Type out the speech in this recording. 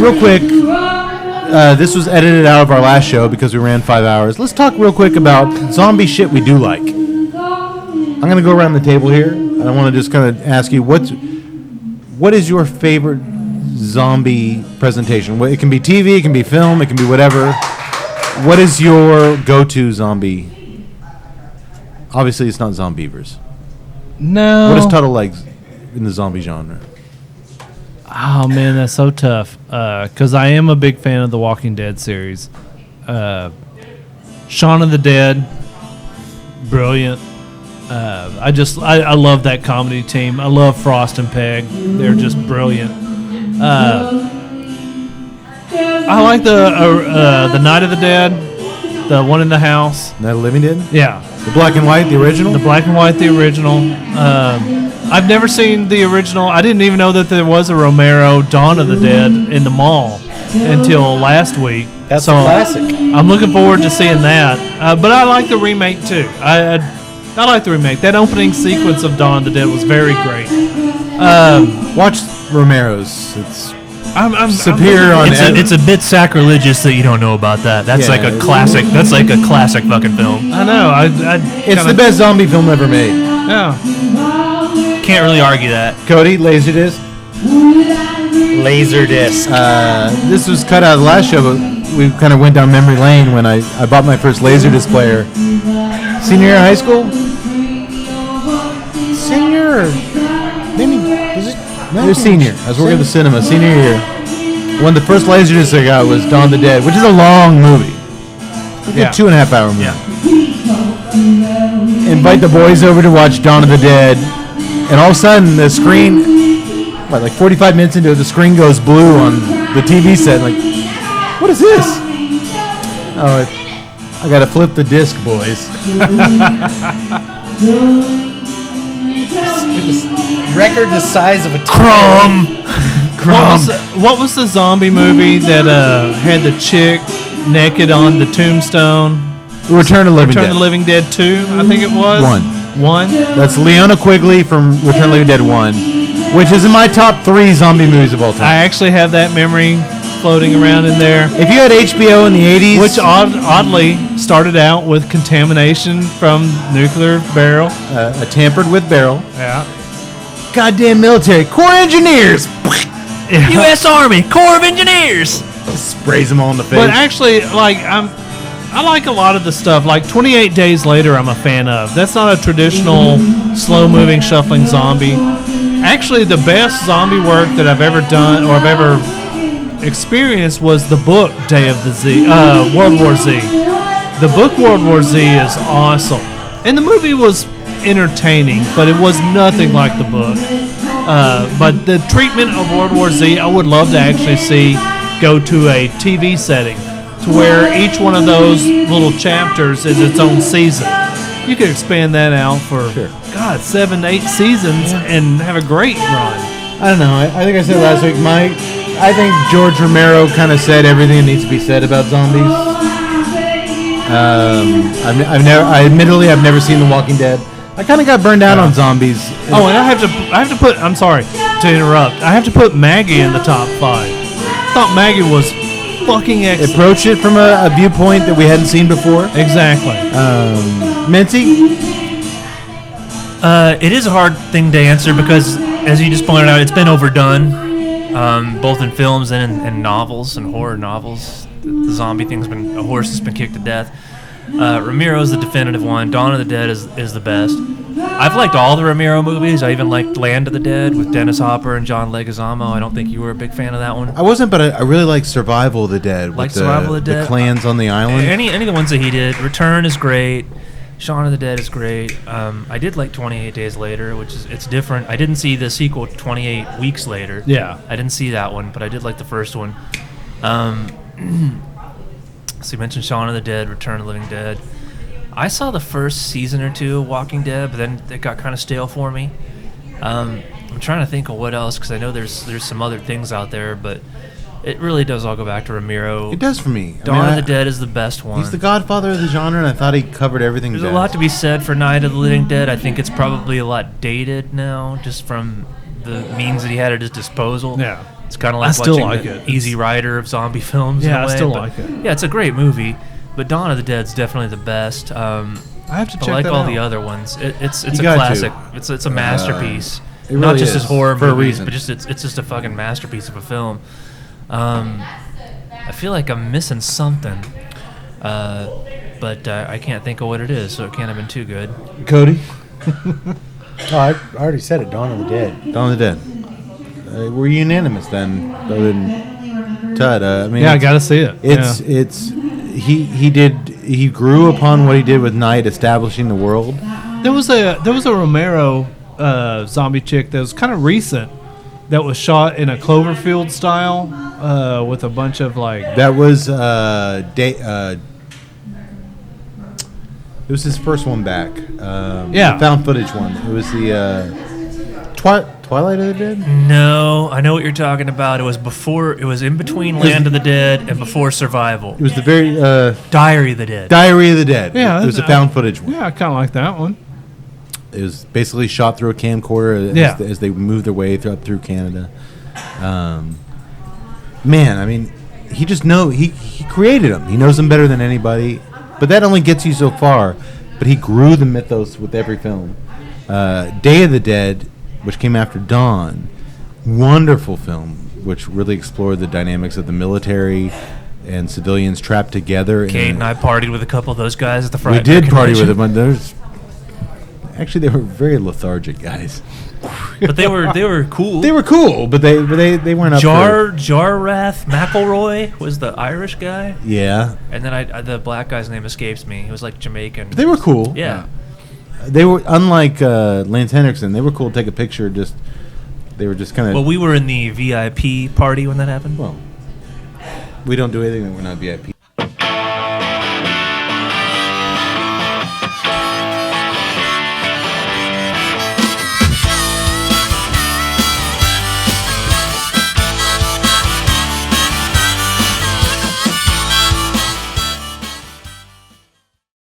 real quick, this was edited out of our last show because we ran 5 hours. Let's talk real quick about zombie shit we do like. I'm going to go around the table here. I want to just kind of ask you, what is your favorite zombie presentation? It can be TV, it can be film, it can be whatever. What is your go-to zombie? Obviously, it's not Zombeavers. No. What is Tuttle like in the zombie genre? Oh, man, that's so tough. Because I am a big fan of the Walking Dead series. Shaun of the Dead, brilliant. I love that comedy team. I love Frost and Peg. They're just brilliant. I like the Night of the Dead, the one in the house. Night of the Living Dead? Yeah. The black and white, the original? The black and white, the original. I've never seen the original. I didn't even know that there was a Romero Dawn of the Dead in the mall until last week. That's a classic. I'm looking forward to seeing that. But I like the remake too. I like the remake. That opening sequence of Dawn of the Dead was very great. Watch Romero's. It's I'm superior on It's a bit sacrilegious that you don't know about that. That's like a classic. That's like a classic fucking film. I know. It's the best zombie film ever made. Yeah. Can't really argue that. Cody, Laserdisc. Laserdisc. This was cut out of the last show, but we kind of went down memory lane when I bought my first Laserdisc player. Senior year of high school? Senior? Maybe, was it? No, it was senior. I was working at the cinema, senior year. One of the first Laserdiscs I got was Dawn of the Dead, which is a long movie. Like a 2.5 hour movie. Yeah. Invite the boys over to watch Dawn of the Dead, and all of a sudden the screen, like 45 minutes into it, the screen goes blue on the TV set. Like, what is this? Oh, I gotta flip the disc, boys. Record the size of a Crumb. What was the zombie movie that had the chick naked on the tombstone? Return of the Living Dead 2, I think it was. One. That's Leona Quigley from Return of the Living Dead 1, which is in my top 3 zombie movies of all time. I actually have that memory floating around in there. If you had HBO in the 80s... Which oddly started out with contamination from nuclear barrel. A tampered with barrel. Yeah. Goddamn military. Corps Engineers! Yeah. U.S. Army, Corps of Engineers! Just sprays them all in the face. But actually, I like a lot of the stuff. Like 28 Days Later, I'm a fan of. That's not a traditional slow-moving, shuffling zombie. Actually, the best zombie work that I've ever done or I've ever experienced was the book World War Z. The book World War Z is awesome. And the movie was entertaining, but it was nothing like the book. But the treatment of World War Z, I would love to actually see go to a TV setting to where each one of those little chapters is its own season. You could expand that out for, 7 to 8 seasons and have a great run. I don't know. I think I said last week, I think George Romero kind of said everything that needs to be said about zombies. Admittedly, I've never seen The Walking Dead. I kind of got burned out on zombies. Oh, and I have to put. I'm sorry to interrupt. I have to put Maggie in the top 5. I thought Maggie was fucking excellent. Approach it from a viewpoint that we hadn't seen before. Exactly. Minty? It is a hard thing to answer because, as you just pointed out, it's been overdone, both in films and in novels and horror novels. The zombie thing's been, a horse has been kicked to death. Romero's the definitive one. Dawn of the Dead is the best. I've liked all the Romero movies. I even liked Land of the Dead with Dennis Hopper and John Leguizamo. I don't think you were a big fan of that one. I wasn't, but I really like Survival of the Dead. Like Survival of the Dead. The clans on the island. Any of the ones that he did. Return is great. Shaun of the Dead is great. I did like 28 Days Later, which is it's different. I didn't see the sequel 28 Weeks Later. Yeah. I didn't see that one, but I did like the first one. So you mentioned Shaun of the Dead, Return of the Living Dead. I saw the first season or 2 of Walking Dead, but then it got kind of stale for me. I'm trying to think of what else, because I know there's some other things out there, but it really does all go back to Romero. It does for me. Dawn of the Dead is the best one. He's the godfather of the genre, and I thought he covered everything. There's a lot to be said for Night of the Living Dead. I think it's probably a lot dated now, just from the means that he had at his disposal. Yeah. It's kind of like I still watching like the it. Easy Rider of zombie films. Yeah, in a I way, still but- like it. Yeah, it's a great movie, but Dawn of the Dead's definitely the best. I have to I check like that all out. the other ones. It's You a got classic. to. It's a masterpiece. It Not really just is, as horror for a movies, reason. but just it's just a fucking masterpiece of a film. I feel like I'm missing something, but I can't think of what it is, so it can't have been too good. Cody, Oh, I already said it. Dawn of the Dead. Dawn of the Dead. We're unanimous then, other than Tud. I mean, Yeah, I got to see it. It's he grew upon what he did with Night, establishing the world. There was a Romero zombie chick that was kind of recent that was shot in a Cloverfield style with a bunch of like. That was it was his first one back. Yeah. the found footage one. It was the Twilight of the Dead. No, I know what you're talking about. It was before. It was in between Land of the Dead and before Survival. It was the very Diary of the Dead. Diary of the Dead. Yeah, it was a that's- found footage one. Yeah, I kind of like that one. It was basically shot through a camcorder Yeah. as they moved their way through Canada. Man, I mean, he just he created them. He knows them better than anybody. But that only gets you so far. But he grew the mythos with every film. Day of the Dead, which came after Dawn, wonderful film, which really explored the dynamics of the military and civilians trapped together. Kate and I partied with a couple of those guys at the Friday. We did party with them, but they were very lethargic guys. But they were cool. They were cool, but they weren't up Jarrath McElroy was the Irish guy, for. Yeah, and then the black guy's name escapes me. He was like Jamaican. but they were cool. Yeah. They were unlike Lance Henriksen. They were cool to take a picture. They were just kind of. Well, we were in the VIP party when that happened. Well, we don't do anything that we're not VIP.